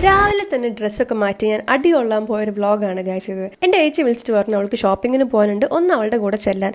രാവിലെ തന്നെ ഡ്രസ്സൊക്കെ മാറ്റി ഞാൻ അടി കൊള്ളാൻ പോയൊരു വ്ളോഗാണ് ഗൈസ് ഇത്. എൻ്റെ ചേച്ചി വിളിച്ചിട്ട് പറഞ്ഞു അവൾക്ക് ഷോപ്പിങ്ങിന് പോകാനുണ്ട്, ഒന്ന് അവളുടെ കൂടെ ചെല്ലാൻ.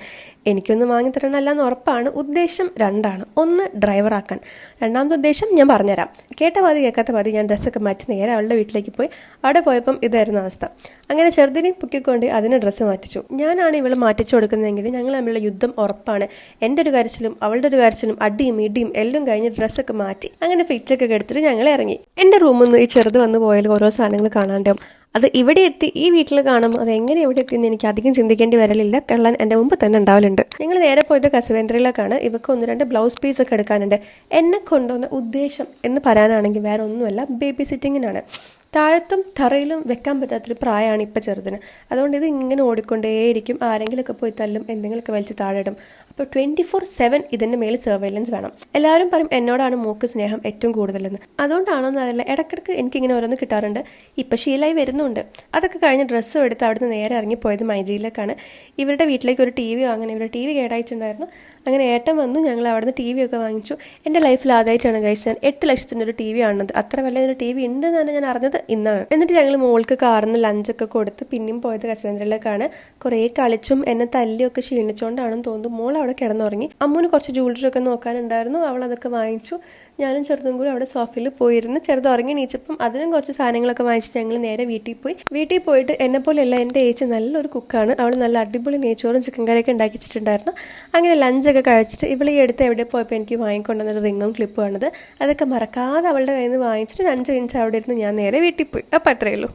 എനിക്കൊന്നും വാങ്ങി തരണമല്ല എന്ന് ഉറപ്പാണ്. ഉദ്ദേശം രണ്ടാണ്. ഒന്ന് ഡ്രൈവറാക്കാൻ, രണ്ടാമത്തെ ഉദ്ദേശം ഞാൻ പറഞ്ഞുതരാം. കേട്ട പാതി കേൾക്കാത്ത പാതി ഞാൻ ഡ്രസ്സൊക്കെ മാറ്റി നേരെ അവളുടെ വീട്ടിലേക്ക് പോയി. അവിടെ പോയപ്പം ഇതായിരുന്നു അവസ്ഥ. അങ്ങനെ ചെറുതിനെ പൊക്കിക്കൊണ്ട് അതിന് ഡ്രസ്സ് മാറ്റിച്ചു. ഞാനാണ് ഇവളെ മാറ്റിച്ചു കൊടുക്കുന്നതെങ്കിൽ ഞങ്ങൾ തമ്മിലുള്ള യുദ്ധം ഉറപ്പാണ്. എൻ്റെ ഒരു കരച്ചിലും അവളുടെ ഒരു കരച്ചിലും അടിയും ഇടിയും എല്ലാം കഴിഞ്ഞ് ഡ്രസ്സൊക്കെ മാറ്റി അങ്ങനെ ഫിറ്റൊക്കെ എടുത്തിട്ട് ഞങ്ങൾ ഇറങ്ങി. എൻ്റെ റൂമിൽ നിന്ന് ഈ ചെറുത് വന്ന് പോയാൽ ഓരോ സാധനങ്ങൾ കാണാണ്ടാവും. അത് ഇവിടെ എത്തി ഈ വീട്ടിൽ കാണുമ്പോൾ അത് എങ്ങനെ എവിടെ എത്തിയെന്ന് എനിക്ക് അധികം ചിന്തിക്കേണ്ടി വരലില്ല. കള്ളൻ എൻ്റെ മുമ്പ് തന്നെ ഉണ്ടാവലുണ്ട്. ഞങ്ങൾ നേരെ പോയത് കസവേന്ദ്രയിലേക്കാണ്. ഇവർക്ക് 1-2 ബ്ലൗസ് പീസൊക്കെ എടുക്കാനുണ്ട്. എന്നെ കൊണ്ടുവന്ന ഉദ്ദേശം എന്ന് പറയാനാണെങ്കിൽ വേറെ ഒന്നുമല്ല, ബേബി സിറ്റിങ്ങിനാണ്. താഴത്തും തറയിലും വെക്കാൻ പറ്റാത്തൊരു പ്രായമാണ് ഇപ്പം ചെറുതിന്. അതുകൊണ്ട് ഇത് ഇങ്ങനെ ഓടിക്കൊണ്ടേയിരിക്കും. ആരെങ്കിലുമൊക്കെ പോയി തല്ലും, എന്തെങ്കിലുമൊക്കെ വലിച്ച് താഴെ ഇടും. അപ്പോൾ 24/7 ഇതിൻ്റെ മേൽ സർവൈലൻസ് വേണം. എല്ലാവരും പറയും എന്നോടാണ് മോക്ക് സ്നേഹം ഏറ്റവും കൂടുതലെന്ന്. അതുകൊണ്ടാണോ എന്നറിയില്ല, ഇടയ്ക്കിടയ്ക്ക് എനിക്കിങ്ങനെ ഓരോന്ന് കിട്ടാറുണ്ട്. ഇപ്പം ശീലമായി വരുന്നുണ്ട്. അതൊക്കെ കഴിഞ്ഞ് ഡ്രസ്സും എടുത്ത് അവിടുന്ന് നേരെ ഇറങ്ങിപ്പോയത് മൈജിയിലേക്കാണ്. ഇവരുടെ വീട്ടിലേക്ക് ഒരു TV വാങ്ങണം. ഇവരുടെ TV കേടായിട്ടുണ്ടായിരുന്നു. അങ്ങനെ ഏട്ടൻ വന്നു, ഞങ്ങൾ അവിടുന്ന് TV ഒക്കെ വാങ്ങിച്ചു. എൻ്റെ ലൈഫിൽ ആദ്യമായിട്ടാണ് ഗൈസ് ഞാൻ 8 ലക്ഷത്തിൻ്റെ ഒരു TV കാണുന്നത്. അത്ര വലിയൊരു TV ഉണ്ടെന്ന് തന്നെ ഞാൻ അറിഞ്ഞത് ഇന്നാണ്. എന്നിട്ട് ഞങ്ങൾ മോൾക്ക് കാറിന് ലഞ്ചൊക്കെ കൊടുത്ത് പിന്നെയും പോയത് കസവേന്ദ്രയിലേക്കാണ്. കുറേ കളിച്ചും എന്നെ തല്ലിയൊക്കെ ക്ഷീണിച്ചുകൊണ്ടാണെന്ന് തോന്നുന്നു മോൾ അവിടെ കിടന്നുറങ്ങി. അമ്മൂന് കുറച്ച് ജ്വല്ലറി ഒക്കെ നോക്കാനുണ്ടായിരുന്നു. അവൾ അതൊക്കെ വാങ്ങിച്ചു. ഞാനും ചെറുതും കൂടി അവിടെ സോഫയിൽ പോയിരുന്ന് ചെറുത് ഉറങ്ങി നീച്ചപ്പം അതിനും കുറച്ച് സാധനങ്ങളൊക്കെ വാങ്ങിച്ചിട്ട് ഞങ്ങൾ നേരെ വീട്ടിൽ പോയി. വീട്ടിൽ പോയിട്ട് എന്നെ പോലെയല്ല, എൻ്റെ ചേച്ചി നല്ലൊരു കുക്കാണ്. അവൾ നല്ല അടിപൊളി നെയ്ച്ചോറും ചിക്കൻ കറിയൊക്കെ ഉണ്ടാക്കിച്ചിട്ടുണ്ടായിരുന്നു. അങ്ങനെ ലഞ്ചൊക്കെ കഴിച്ചിട്ട് ഇവൾ ഈ അടുത്ത് എവിടെ പോയപ്പോൾ എനിക്ക് വാങ്ങിക്കൊണ്ടുവന്നൊരു റിങ്ങും ക്ലിപ്പും ആണിത്. അതൊക്കെ മറക്കാതെ അവളുടെ കയ്യിൽ നിന്ന് വാങ്ങിച്ചിട്ട് 5 മിനിറ്റ് അവിടെ ഇരുന്ന് ഞാൻ നേരെ വീട്ടിൽ പോയി. അപ്പം അത്രയേ ഉള്ളൂ.